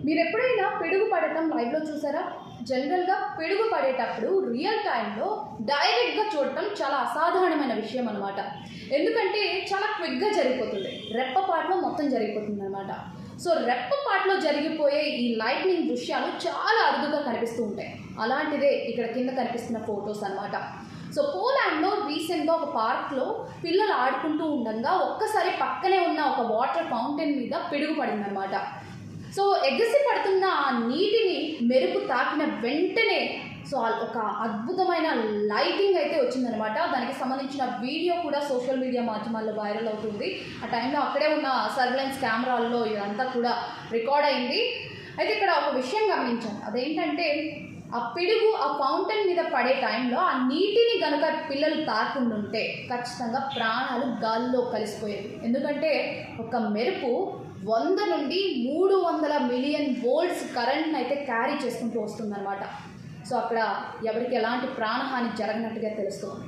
మీరు ఎప్పుడైనా పిడుగు పడటం లైవ్లో చూసారా? జనరల్గా పిడుగు పడేటప్పుడు రియల్ టైంలో డైరెక్ట్గా చూడటం చాలా అసాధారణమైన విషయం అనమాట. ఎందుకంటే చాలా క్విక్గా జరిగిపోతుంది, రెప్పపాట్లో మొత్తం జరిగిపోతుంది అనమాట. సో రెప్పపాట్లో జరిగిపోయే ఈ లైట్నింగ్ దృశ్యాలు చాలా అరుదుగా కనిపిస్తూ ఉంటాయి. అలాంటిదే ఇక్కడ కింద కనిపిస్తున్న ఫొటోస్ అనమాట. సో పోలాండ్లో రీసెంట్గా ఒక పార్క్లో పిల్లలు ఆడుకుంటూ ఉండగా ఒక్కసారి పక్కనే ఉన్న ఒక వాటర్ ఫౌంటైన్ మీద పిడుగు పడిందనమాట. సో ఎగసి పడుతున్న ఆ నీటిని మెరుపు తాకిన వెంటనే సో ఒక అద్భుతమైన లైటింగ్ అయితే వచ్చిందనమాట. దానికి సంబంధించిన వీడియో కూడా సోషల్ మీడియా మాధ్యమాల్లో వైరల్ అవుతుంది. ఆ టైంలో అక్కడే ఉన్న సర్వేలెన్స్ కెమెరాల్లో ఇదంతా కూడా రికార్డ్ అయింది. అయితే ఇక్కడ ఒక విషయం గమనించాను, అదేంటంటే ఆ పిడుగు ఆ ఫౌంటైన్ మీద పడే టైంలో ఆ నీటిని కనుక పిల్లలు తాకుండుంటే ఖచ్చితంగా ప్రాణాలు గాల్లో కలిసిపోయేవి. ఎందుకంటే ఒక మెరుపు 100 నుండి 300 మిలియన్ వోల్ట్స్ కరెంట్ని అయితే క్యారీ చేసుకుంటూ వస్తుందన్నమాట. సో అక్కడ ఎవరికి ఎలాంటి ప్రాణహాని జరగనట్టుగా తెలుస్తుంది.